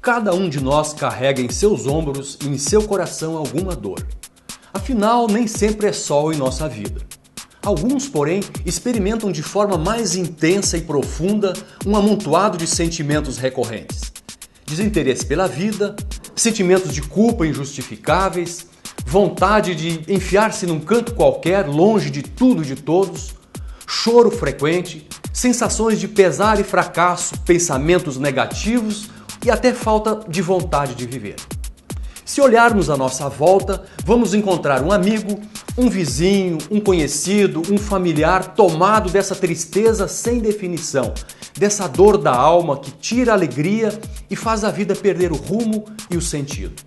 Cada um de nós carrega em seus ombros e em seu coração alguma dor. Afinal, nem sempre é sol em nossa vida. Alguns, porém, experimentam de forma mais intensa e profunda um amontoado de sentimentos recorrentes. Desinteresse pela vida, sentimentos de culpa injustificáveis, vontade de enfiar-se num canto qualquer, longe de tudo e de todos, choro frequente, sensações de pesar e fracasso, pensamentos negativos e até falta de vontade de viver. Se olharmos à nossa volta, vamos encontrar um amigo, um vizinho, um conhecido, um familiar tomado dessa tristeza sem definição, dessa dor da alma que tira a alegria e faz a vida perder o rumo e o sentido.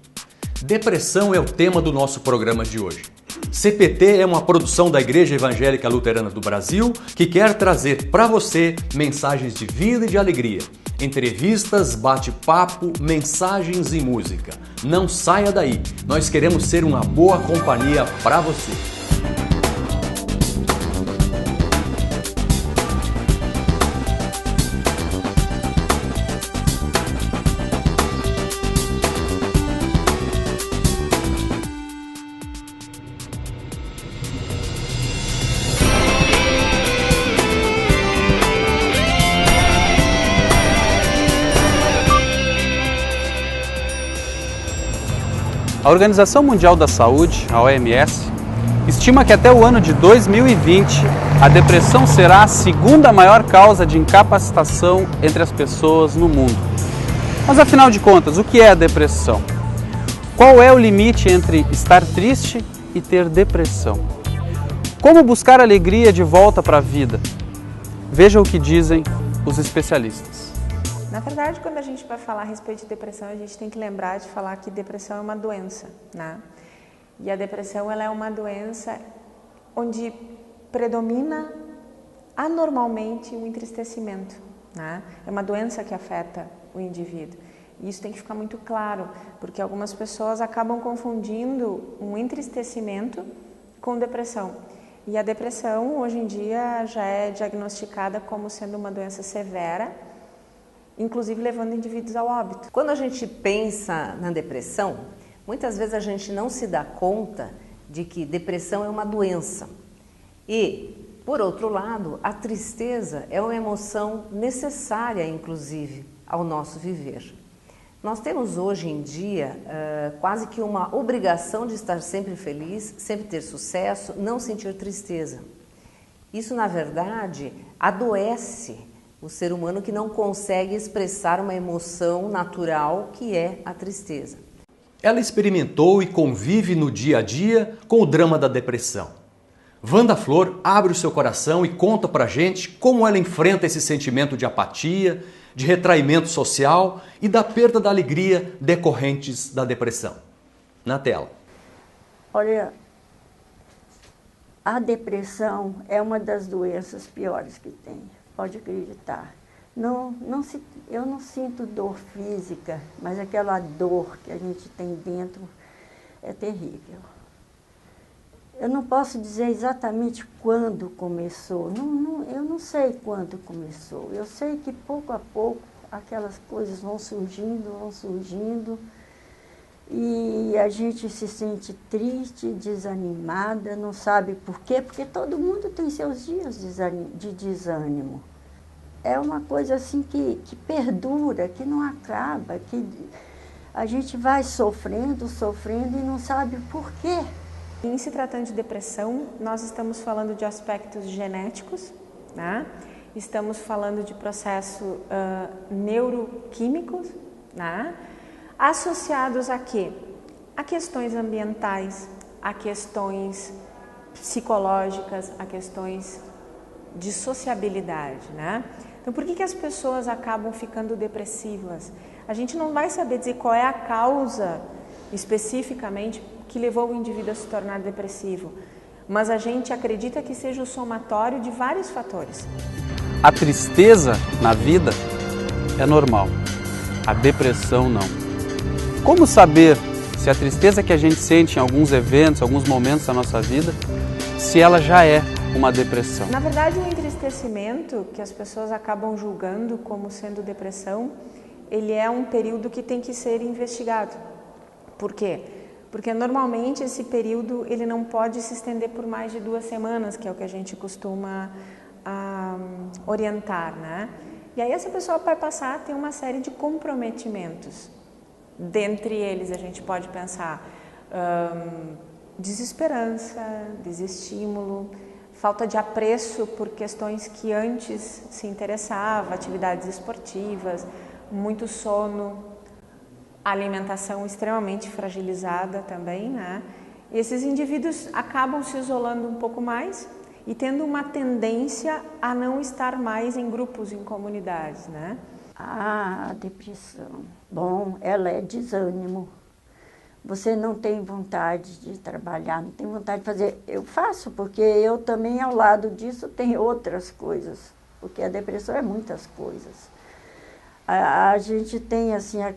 Depressão é o tema do nosso programa de hoje. CPT é uma produção da Igreja Evangélica Luterana do Brasil que quer trazer para você mensagens de vida e de alegria. Entrevistas, bate-papo, mensagens e música. Não saia daí, nós queremos ser uma boa companhia para você. A Organização Mundial da Saúde, a OMS, estima que até o ano de 2020 a depressão será a segunda maior causa de incapacitação entre as pessoas no mundo. Mas afinal de contas, o que é a depressão? Qual é o limite entre estar triste e ter depressão? Como buscar alegria de volta para a vida? Veja o que dizem os especialistas. Na verdade, quando a gente vai falar a respeito de depressão, a gente tem que lembrar de falar que depressão é uma doença, né? E a depressão ela é uma doença onde predomina anormalmente o entristecimento, né? É uma doença que afeta o indivíduo. E isso tem que ficar muito claro, porque algumas pessoas acabam confundindo um entristecimento com depressão. E a depressão, hoje em dia, já é diagnosticada como sendo uma doença severa, inclusive levando indivíduos ao óbito. Quando a gente pensa na depressão, muitas vezes a gente não se dá conta de que depressão é uma doença. E, por outro lado, a tristeza é uma emoção necessária, inclusive, ao nosso viver. Nós temos hoje em dia quase que uma obrigação de estar sempre feliz, sempre ter sucesso, não sentir tristeza. Isso, na verdade, adoece o ser humano que não consegue expressar uma emoção natural que é a tristeza. Ela experimentou e convive no dia a dia com o drama da depressão. Wanda Flor abre o seu coração e conta pra gente como ela enfrenta esse sentimento de apatia, de retraimento social e da perda da alegria decorrentes da depressão. Na tela. Olha, a depressão é uma das doenças piores que tem. Pode acreditar. Eu não sinto dor física, mas aquela dor que a gente tem dentro é terrível. Eu não posso dizer exatamente quando começou, eu não sei quando começou. Eu sei que pouco a pouco aquelas coisas vão surgindo, e a gente se sente triste, desanimada, não sabe por quê, porque todo mundo tem seus dias de desânimo. É uma coisa assim que perdura, que não acaba, que a gente vai sofrendo e não sabe por quê. Em se tratando de depressão, nós estamos falando de aspectos genéticos, né? Estamos falando de processos neuroquímicos, né? Associados a quê? A questões ambientais, a questões psicológicas, a questões de sociabilidade, né? Então, por que as pessoas acabam ficando depressivas? A gente não vai saber dizer qual é a causa especificamente que levou o indivíduo a se tornar depressivo, mas a gente acredita que seja o somatório de vários fatores. A tristeza na vida é normal, a depressão não. Como saber se a tristeza que a gente sente em alguns eventos, alguns momentos da nossa vida, se ela já é uma depressão? Na verdade, o entristecimento que as pessoas acabam julgando como sendo depressão, ele é um período que tem que ser investigado. Por quê? Porque normalmente esse período ele não pode se estender por mais de 2 semanas, que é o que a gente costuma orientar, né? E aí essa pessoa vai passar a ter uma série de comprometimentos. Dentre eles a gente pode pensar desesperança, desestímulo, falta de apreço por questões que antes se interessava, atividades esportivas, muito sono, alimentação extremamente fragilizada também, né? E esses indivíduos acabam se isolando um pouco mais e tendo uma tendência a não estar mais em grupos, em comunidades, né? A depressão, bom, ela é desânimo. Você não tem vontade de trabalhar, não tem vontade de fazer. Eu faço, porque eu também, ao lado disso, tenho outras coisas. Porque a depressão é muitas coisas. A gente tem, assim, a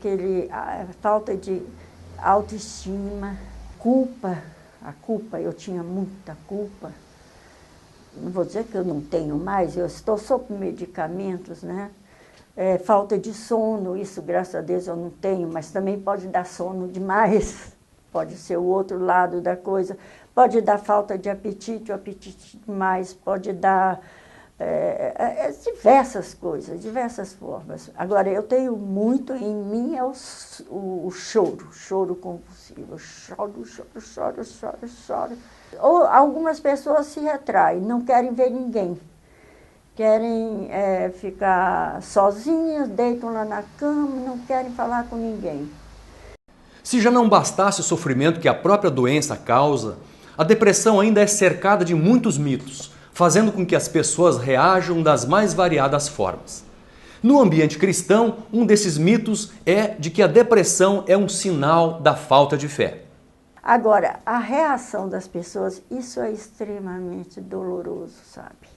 falta de autoestima, culpa. A culpa, eu tinha muita culpa. Não vou dizer que eu não tenho mais, eu estou sob medicamentos, né? Falta de sono, isso graças a Deus eu não tenho, mas também pode dar sono demais, pode ser o outro lado da coisa, pode dar falta de apetite, o apetite demais, pode dar diversas coisas, diversas formas. Agora, eu tenho muito em mim o choro compulsivo, choro. Ou algumas pessoas se retraem, não querem ver ninguém. Querem ficar sozinhas, deitam lá na cama, não querem falar com ninguém. Se já não bastasse o sofrimento que a própria doença causa, a depressão ainda é cercada de muitos mitos, fazendo com que as pessoas reajam das mais variadas formas. No ambiente cristão, um desses mitos é de que a depressão é um sinal da falta de fé. Agora, a reação das pessoas, isso é extremamente doloroso, sabe?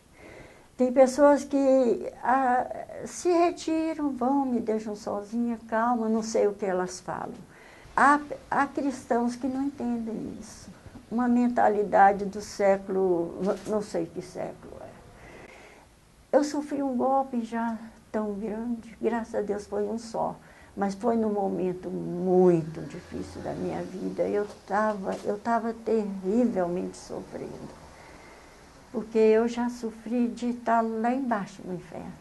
Tem pessoas que se retiram, vão, me deixam sozinha, calma, não sei o que elas falam. Há cristãos que não entendem isso. Uma mentalidade do século, não sei que século é. Eu sofri um golpe já tão grande, graças a Deus foi um só, mas foi num momento muito difícil da minha vida. Eu estava terrivelmente sofrendo. Porque eu já sofri de estar lá embaixo no inferno.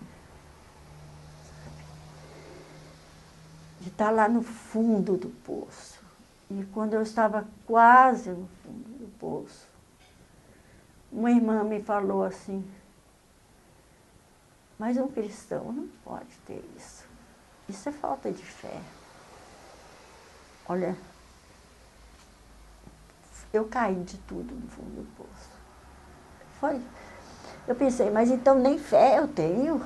De estar lá no fundo do poço. E quando eu estava quase no fundo do poço, uma irmã me falou assim, mas um cristão não pode ter isso. Isso é falta de fé. Olha, eu caí de tudo no fundo do poço. Foi. Eu pensei, mas então nem fé eu tenho.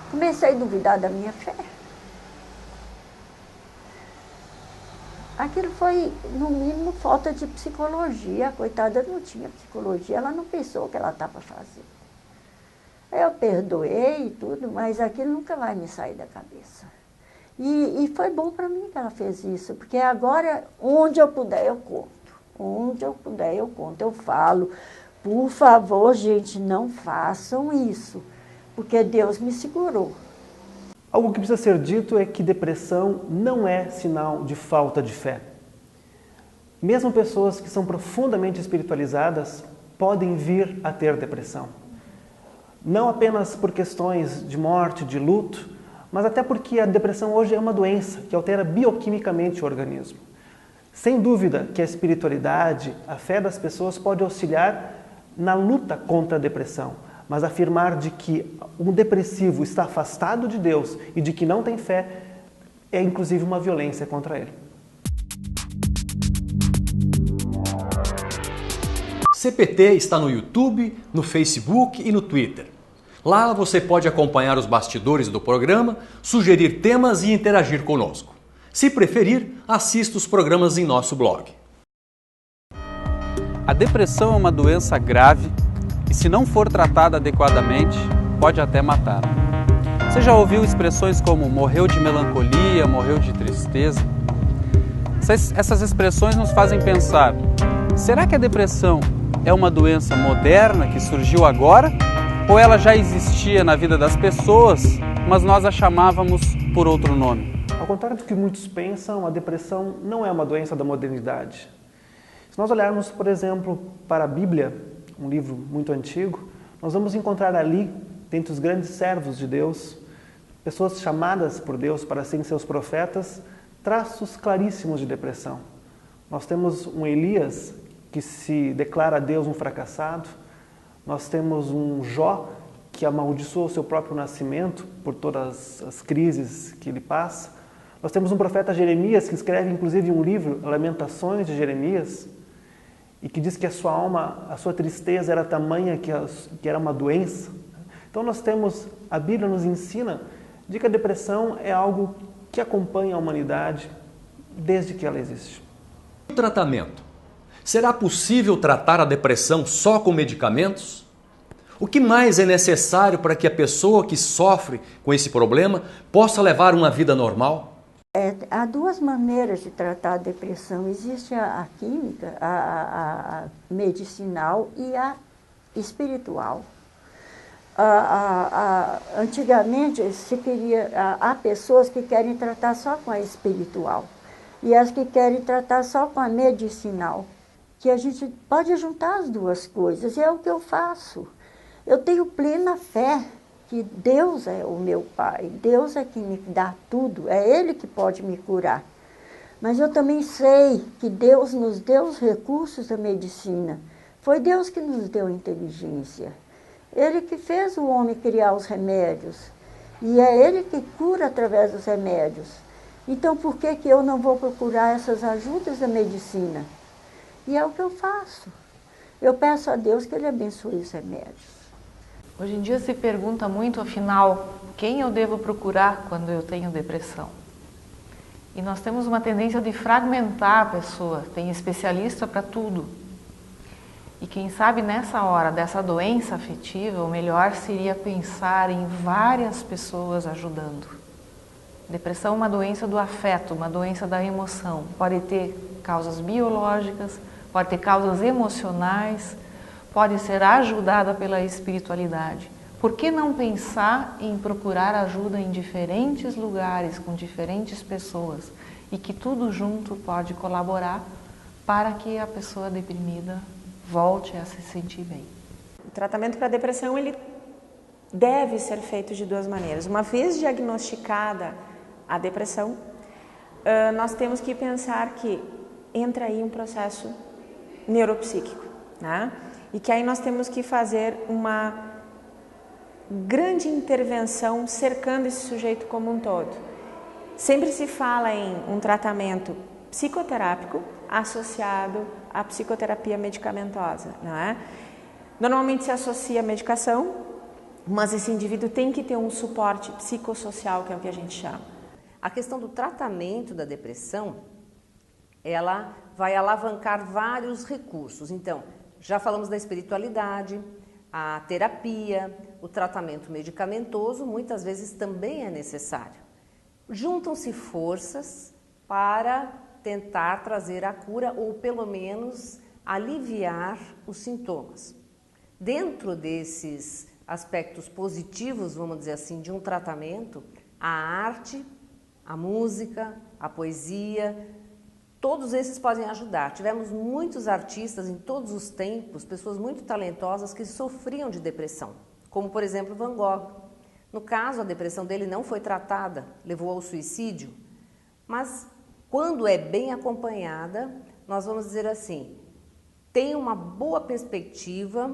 Comecei a duvidar da minha fé. Aquilo foi, no mínimo, falta de psicologia. A coitada não tinha psicologia, ela não pensou o que ela estava fazendo. Eu perdoei e tudo, mas aquilo nunca vai me sair da cabeça. E foi bom para mim que ela fez isso, porque agora, onde eu puder, eu conto. Onde eu puder, eu conto, eu falo. Por favor, gente, não façam isso, porque Deus me segurou. Algo que precisa ser dito é que depressão não é sinal de falta de fé. Mesmo pessoas que são profundamente espiritualizadas podem vir a ter depressão. Não apenas por questões de morte, de luto, mas até porque a depressão hoje é uma doença que altera bioquimicamente o organismo. Sem dúvida que a espiritualidade, a fé das pessoas pode auxiliar na luta contra a depressão, mas afirmar de que um depressivo está afastado de Deus e de que não tem fé é inclusive uma violência contra ele. CPT está no YouTube, no Facebook e no Twitter. Lá você pode acompanhar os bastidores do programa, sugerir temas e interagir conosco. Se preferir, assista os programas em nosso blog. A depressão é uma doença grave e, se não for tratada adequadamente, pode até matar. Você já ouviu expressões como morreu de melancolia, morreu de tristeza? Essas expressões nos fazem pensar, será que a depressão é uma doença moderna que surgiu agora? Ou ela já existia na vida das pessoas, mas nós a chamávamos por outro nome. Ao contrário do que muitos pensam, a depressão não é uma doença da modernidade. Se nós olharmos, por exemplo, para a Bíblia, um livro muito antigo, nós vamos encontrar ali, dentre os grandes servos de Deus, pessoas chamadas por Deus para serem seus profetas, traços claríssimos de depressão. Nós temos um Elias que se declara a Deus um fracassado, nós temos um Jó que amaldiçoa o seu próprio nascimento por todas as crises que ele passa. Nós temos um profeta Jeremias que escreve inclusive um livro, Lamentações de Jeremias, e que diz que a sua alma, a sua tristeza era tamanha que era uma doença. Então nós temos, a Bíblia nos ensina de que a depressão é algo que acompanha a humanidade desde que ela existe. O tratamento. Será possível tratar a depressão só com medicamentos? O que mais é necessário para que a pessoa que sofre com esse problema possa levar uma vida normal? Há duas maneiras de tratar a depressão. Existe a química, a medicinal e a espiritual. Antigamente se queria, há pessoas que querem tratar só com a espiritual e as que querem tratar só com a medicinal, que a gente pode juntar as duas coisas, e é o que eu faço. Eu tenho plena fé que Deus é o meu Pai, Deus é quem me dá tudo, é Ele que pode me curar. Mas eu também sei que Deus nos deu os recursos da medicina, foi Deus que nos deu inteligência. Ele que fez o homem criar os remédios, e é Ele que cura através dos remédios. Então, por que eu não vou procurar essas ajudas da medicina? E é o que eu faço. Eu peço a Deus que Ele abençoe os remédios. Hoje em dia se pergunta muito, afinal, quem eu devo procurar quando eu tenho depressão? E nós temos uma tendência de fragmentar a pessoa, tem especialista para tudo. E quem sabe nessa hora dessa doença afetiva, o melhor seria pensar em várias pessoas ajudando. Depressão é uma doença do afeto, uma doença da emoção. Pode ter causas biológicas, pode ter causas emocionais, pode ser ajudada pela espiritualidade. Por que não pensar em procurar ajuda em diferentes lugares, com diferentes pessoas, e que tudo junto pode colaborar para que a pessoa deprimida volte a se sentir bem? O tratamento para a depressão ele deve ser feito de duas maneiras. Uma vez diagnosticada a depressão, nós temos que pensar que entra aí um processo neuropsíquico, né? E que aí nós temos que fazer uma grande intervenção cercando esse sujeito como um todo. Sempre se fala em um tratamento psicoterápico associado à psicoterapia medicamentosa, não é? Normalmente se associa a medicação, mas esse indivíduo tem que ter um suporte psicossocial, que é o que a gente chama. A questão do tratamento da depressão, ela vai alavancar vários recursos. Então, já falamos da espiritualidade, a terapia, o tratamento medicamentoso, muitas vezes também é necessário. Juntam-se forças para tentar trazer a cura ou pelo menos aliviar os sintomas. Dentro desses aspectos positivos, vamos dizer assim, de um tratamento, a arte, a música, a poesia, todos esses podem ajudar. Tivemos muitos artistas em todos os tempos, pessoas muito talentosas que sofriam de depressão, como por exemplo Van Gogh. No caso, a depressão dele não foi tratada, levou ao suicídio, mas quando é bem acompanhada, nós vamos dizer assim, tem uma boa perspectiva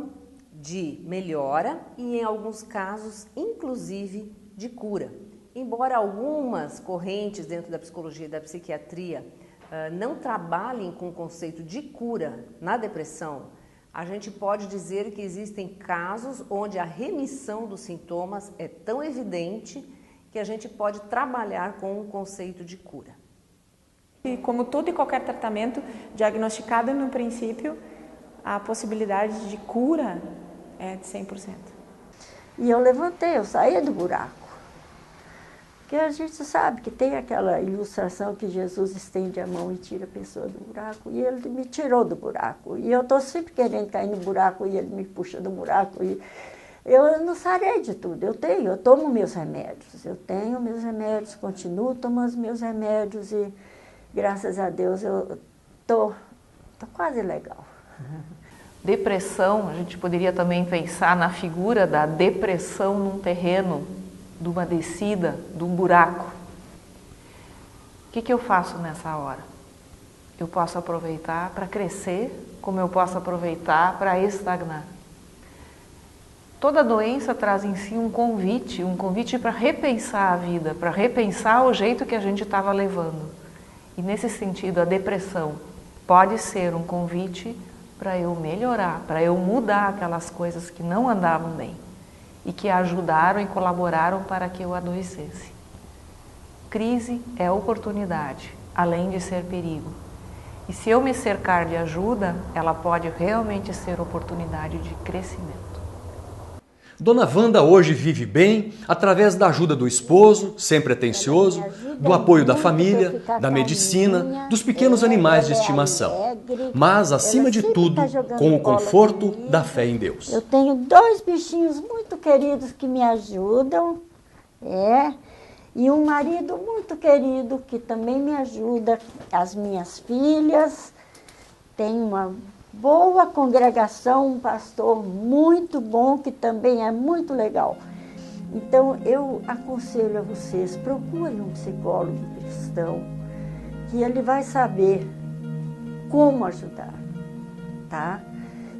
de melhora e em alguns casos, inclusive, de cura. Embora algumas correntes dentro da psicologia e da psiquiatria não trabalhem com o conceito de cura na depressão, a gente pode dizer que existem casos onde a remissão dos sintomas é tão evidente que a gente pode trabalhar com o conceito de cura. E como todo e qualquer tratamento diagnosticado no princípio, a possibilidade de cura é de 100%. E eu levantei, eu saí do buraco. Porque a gente sabe que tem aquela ilustração que Jesus estende a mão e tira a pessoa do buraco, e Ele me tirou do buraco. E eu estou sempre querendo cair no buraco, e Ele me puxa do buraco. Eu não sarei de tudo, eu tomo meus remédios, continuo tomando meus remédios e graças a Deus eu tô quase legal. Depressão, a gente poderia também pensar na figura da depressão num terreno, de uma descida, de um buraco. O que eu faço nessa hora? Eu posso aproveitar para crescer, como eu posso aproveitar para estagnar. Toda doença traz em si um convite para repensar a vida, para repensar o jeito que a gente estava levando. E nesse sentido, a depressão pode ser um convite para eu melhorar, para eu mudar aquelas coisas que não andavam bem e que ajudaram e colaboraram para que eu adoecesse. Crise é oportunidade, além de ser perigo. E se eu me cercar de ajuda, ela pode realmente ser oportunidade de crescimento. Dona Wanda hoje vive bem através da ajuda do esposo, sempre atencioso, do apoio da família, da medicina, dos pequenos animais de estimação. Mas, acima de tudo, com o conforto da fé em Deus. Eu tenho 2 bichinhos muito queridos que me ajudam, e um marido muito querido que também me ajuda, as minhas filhas, tenho uma boa congregação, um pastor muito bom, que também é muito legal. Então, eu aconselho a vocês, procurem um psicólogo cristão, que ele vai saber como ajudar, tá?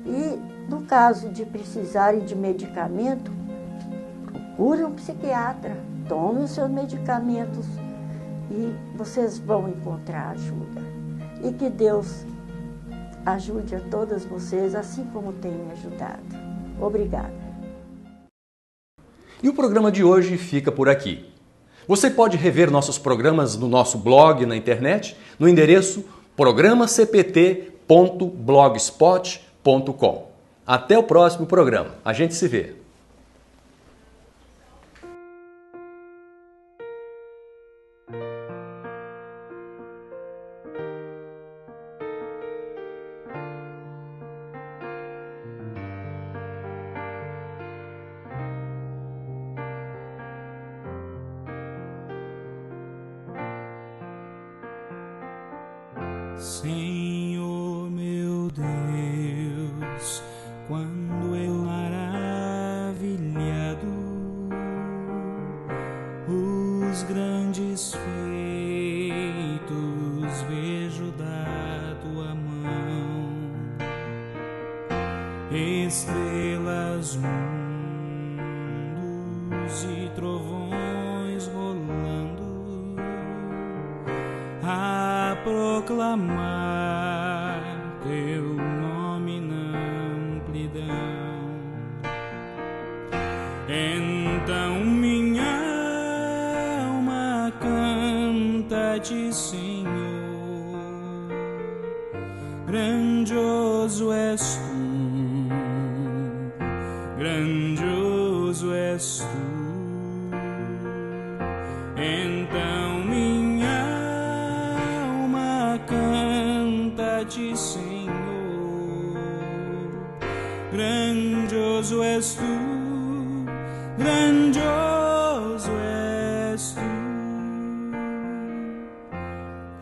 E, no caso de precisarem de medicamento, procurem um psiquiatra, tomem os seus medicamentos e vocês vão encontrar ajuda. E que Deus ajude a todas vocês, assim como tem me ajudado. Obrigada. E o programa de hoje fica por aqui. Você pode rever nossos programas no nosso blog na internet, no endereço programacpt.blogspot.com. Até o próximo programa. A gente se vê. Senhor meu Deus, quando eu maravilhado os grandes feitos vejo da tua mão, estrelas, mundos e trovões rolando a proclamar teu nome na amplidão. Então minha alma canta-te, Senhor, grandioso és tu, grandioso és tu. Então minha canta-te, Senhor, grandioso és tu, grandioso és tu.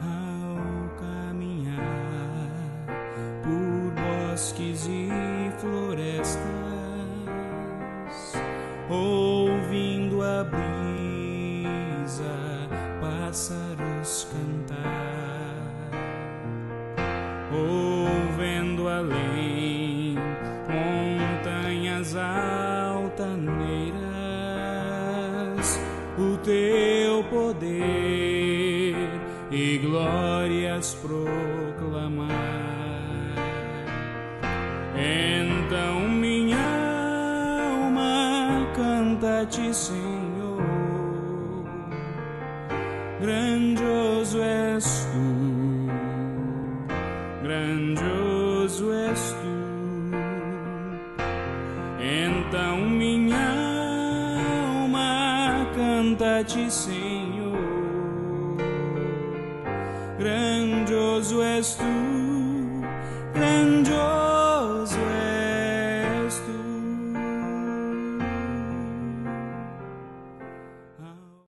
Ao caminhar por bosques e florestas, ouvindo a brisa, pássaros cantar, ouvendo além montanhas altaneiras, o teu poder e glórias proclamar. Então minha alma canta-te, Senhor, grandioso és tu, grandioso és tu. Então minha alma canta-te, Senhor, grandioso és tu, grandioso